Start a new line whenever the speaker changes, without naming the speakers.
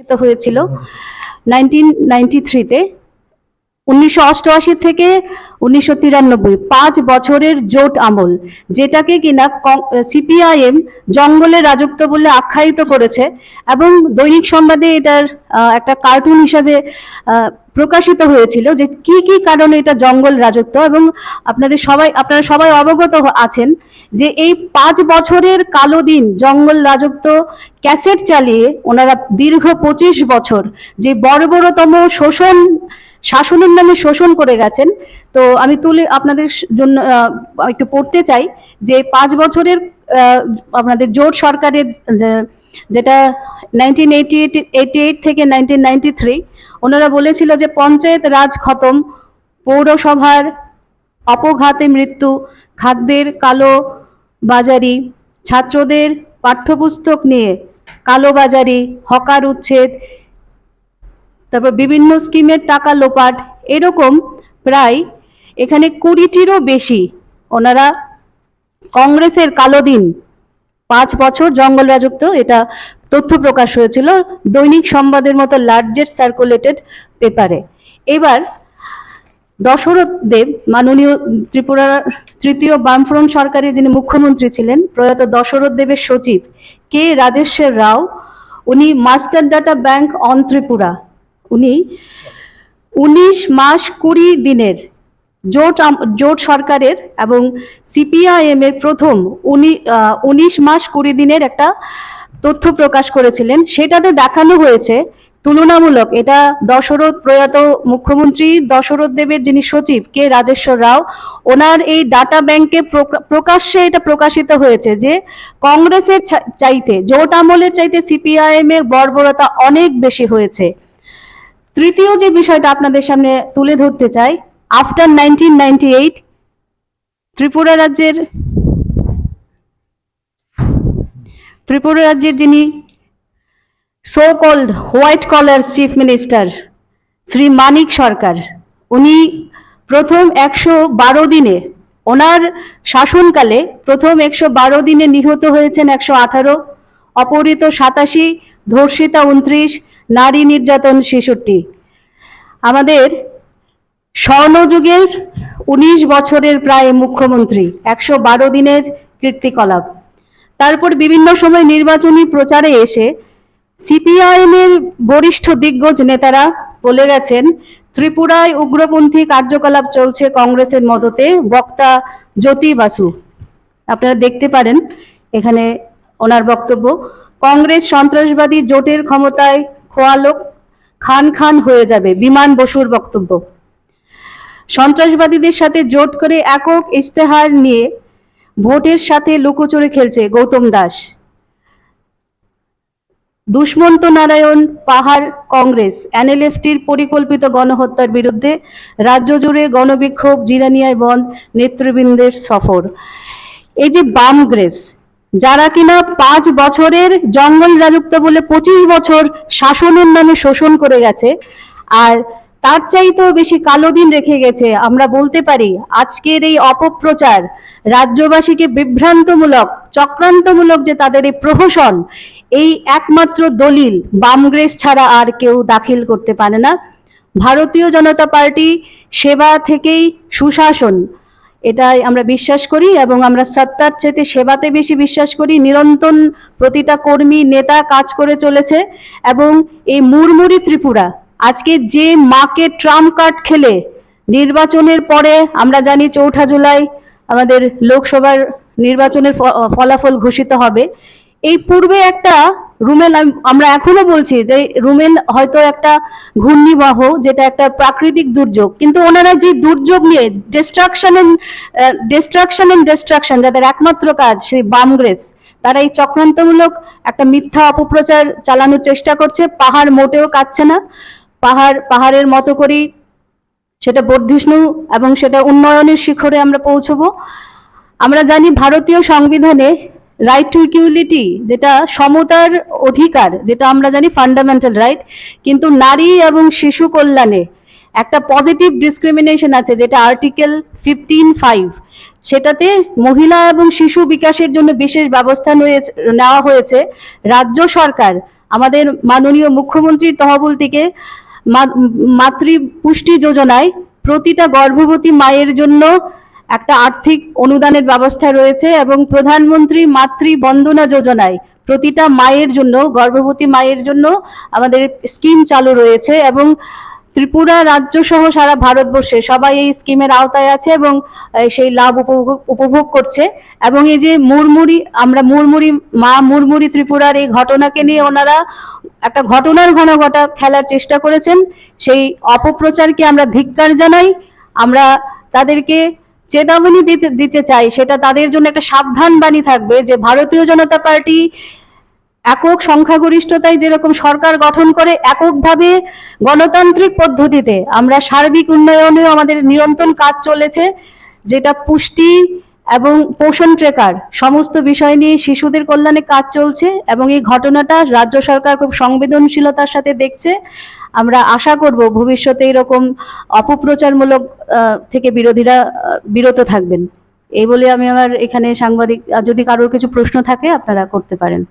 হয়েছিল 1993-তে। 1988 থেকে 1993, 5 বছরের জোট আমল, যেটাকে কিনা সিপিআইএম জঙ্গলের রাজত্ব বলে আখ্যায়িত করেছে এবং দৈনিক সংবাদে এটার একটা কার্টুন হিসাবে প্রকাশিত হয়েছিল যে কি কি কারণে এটা জঙ্গল রাজত্ব। এবং আপনারা সবাই অবগত আছেন যে এই 5 বছরের কালো দিন জঙ্গল রাজত্ব ক্যাসেট চালিয়ে ওনারা দীর্ঘ 25 বছর যে বর্বরতম শাসনের নামে শোষণ করে গেছেন। তো আমি আপনাদের জন্য একটু পড়তে চাই যে 5 বছরের আপনাদের জোট সরকারের যেটা 1988 থেকে 1993, ওনারা বলেছিল যে পঞ্চায়েত রাজ খতম, পৌরসভার অপঘাতে মৃত্যু, খাদ্যের কালো বাজারি, ছাত্রদের পাঠ্যপুস্তক নিয়ে কালোবাজারি, হকার উচ্ছেদ, তারপর বিভিন্ন স্কিমের টাকা লোপাট, এরকম প্রায় এখানে 20টিরও বেশি ওনারা কংগ্রেসের কালো দিন 5 বছর জঙ্গল রাজত্ব, এটা তথ্য প্রকাশ হয়েছিল দৈনিক সংবাদের মতো লার্জেস্ট সার্কুলেটেড পেপারে। এবার দশরথ দেব, মাননীয় ত্রিপুরার তৃতীয় বামফ্রন্ট সরকারের যিনি মুখ্যমন্ত্রী ছিলেন, প্রয়াত দশরথ দেবের সচিব কে রাজেশ্বর রাও, উনি master data bank on Tripura, উনি 19 মাস 20 দিনের জোট সরকারের এবং সিপিআইএম এর প্রথম 19 মাস 20 দিনের একটা তথ্য প্রকাশ করেছিলেন। সেটাতে দেখানো হয়েছে তুলনামূলক, এটা প্রয়াত মুখ্যমন্ত্রী দশরথ দেবের যিনি সচিব কে রাজেশ্বর রাও, ওনার এই ডাটা ব্যাংকে প্রকাশ্যে এটা প্রকাশিত হয়েছে যে কংগ্রেসের চাইতে, জোট আমলের চাইতে সিপিআইএম এর বর্বরতা অনেক বেশি হয়েছে। তৃতীয় যে বিষয়টা আপনাদের সামনে তুলে ধরতে চাই, আফটার 1998 ত্রিপুরা রাজ্যের যিনি so called white collar chief minister Shri Manik Sarkar, উনি প্রথম 112 দিনে, ওনার শাসনকালে প্রথম 112 দিনে নিহত হয়েছেন 118, অপহৃত 87, ধর্ষিতা 29, নারী নির্যাতন 66। আমাদের স্বর্ণযুগের 19 বছরের প্রায় মুখ্যমন্ত্রী, 112 দিনের কীর্তিকলাপ। তারপর বিভিন্ন সময় নির্বাচনী প্রচারে এসে সিপিআইএম এর বরিষ্ঠ দিগ্গজ নেতারা বলে গেছেন ত্রিপুরায় উগ্রপন্থী কার্যকলাপ চলছে কংগ্রেসের মদতে। বক্তা জ্যোতি বাসু, আপনারা দেখতে পারেন এখানে ওনার বক্তব্য, কংগ্রেস সন্ত্রাসবাদী জোটের ক্ষমতায় খোয়ালো খান খান হয়ে যাবে, বিমান বসুর বক্তব্য। সন্ত্রাসবাদীদের সাথে জোট করে একক ইস্তেহার নিয়ে ভোটের সাথে লুকোচুরি খেলছে গৌতম দাস। দুষ্মন্ত নারায়ণ পাহাড় কংগ্রেস এনএলএফটির পরিকল্পিত গণহত্যার বিরুদ্ধে রাজ্য জুড়ে গণবিক্ষোভ, জিরানিয়ায় বন্ধ, নেতৃবৃন্দের সফর। এই যে বামগ্রেস, যারা কিনা 5 বছরের জঙ্গল রাজত্ব বলে 25 বছর শাসনের নামে শোষণ করে গেছে, আর তার চাইতেও বেশি কালো দিন রেখে গেছে, আমরা বলতে পারি আজকের এই অপপ্রচার রাজ্যবাসীকে বিভ্রান্তমূলক, চক্রান্তমূলক যে তাদের এই প্রহসন, এই একমাত্র দলিল বামগ্রেস ছাড়া আর কেউ দাখিল করতে পারে না। ভারতীয় জনতা পার্টি সেবা থেকেই সুশাসন, এটাই আমরা বিশ্বাস করি এবং আমরা সত্তার চেয়ে সেবাতে বেশি বিশ্বাস করি। নিরন্তর প্রতিটা কর্মী নেতা কাজ করে চলেছে এবং এই মুড়মুড়ি ত্রিপুরা আজকে যে মাকে ট্রাম্প কার্ড খেলে নির্বাচনের পরে, আমরা জানি 4 জুলাই আমাদের লোকসভার নির্বাচনের ফলাফল ঘোষিত হবে, এই পূর্বে একটা রুমেল, আমরা এখনো বলছি যে রুমেল হয়তো একটা ঘূর্ণিবহ, যেটা একটা প্রাকৃতিক দুর্যোগ, কিন্তু ওনারা যে দুর্যোগ নিয়ে ডিস্ট্রাকশন এন্ড ডিস্ট্রাকশন যাদের একমাত্র কাজ, সেই বামগ্রেস, তারা এই চক্রান্তমূলক একটা মিথ্যা অপপ্রচার চালানোর চেষ্টা করছে। পাহাড় মোটেও কাটছে না, পাহাড়ের মতো করেই সেটা বর্ধিষ্ণু এবং সেটা উন্নয়নের শিখরে আমরা পৌঁছবো। আমরা জানি ভারতীয় সংবিধানে রাইট টু ইকুয়ালিটি, যেটা সমতার অধিকার, যেটা আমরা জানি ফান্ডামেন্টাল রাইট, কিন্তু নারী এবং শিশু কল্যাণে একটা পজিটিভ ডিসক্রিমিনেশন আছে, যেটা আর্টিকেল 15(5), সেটাতে মহিলা এবং শিশু বিকাশের জন্য বিশেষ ব্যবস্থা নেওয়া হয়েছে। রাজ্য সরকার আমাদের মাননীয় মুখ্যমন্ত্রীর তহবিল থেকে মাতৃ পুষ্টি যোজনায় প্রতিটা গর্ভবতী মায়ের জন্য একটা আর্থিক অনুদানের ব্যবস্থা রয়েছে এবং প্রধানমন্ত্রী মাতৃ বন্দনা যোজনায় প্রতিটা মায়ের জন্য, গর্ভবতী মায়ের জন্য আমাদের স্কিম চালু রয়েছে এবং ত্রিপুরা রাজ্য সহ সারা ভারতবর্ষে সবাই এই স্কিমের আওতায় আছে এবং সেই লাভ উপভোগ করছে। এবং এই যে আমরা মুড়মুড়ি ত্রিপুরার এই ঘটনাকে নিয়ে ওনারা একটা ঘটনার ঘটা খেলার চেষ্টা করেছেন, সেই অপপ্রচারকে আমরা ধিক্কার জানাই। আমরা তাদেরকে চেতাবনী দিতে চাই, সেটা তাদের জন্য একটা সাবধান বাণী থাকবে যে ভারতীয় জনতা পার্টি একক সংখ্যাগরিষ্ঠতায় যেরকম সরকার গঠন করে, এককভাবে গণতান্ত্রিক পদ্ধতিতে আমরা সার্বিক উন্নয়নেও আমাদের নিরন্তর কাজ চলেছে, যেটা পুষ্টি এবং পোষণ ট্রেকার সমস্ত বিষয় নিয়ে শিশুদের কল্যাণে কাজ চলছে এবং এই ঘটনাটা রাজ্য সরকার খুব সংবেদনশীলতার সাথে দেখছে। আমরা আশা করব ভবিষ্যতে এরকম অপপ্রচারমূলক থেকে বিরোধীরা বিরত থাকবেন। এই বলে আমি আমার এখানে সাংবাদিক, যদি কারোর কিছু প্রশ্ন থাকে আপনারা করতে পারেন।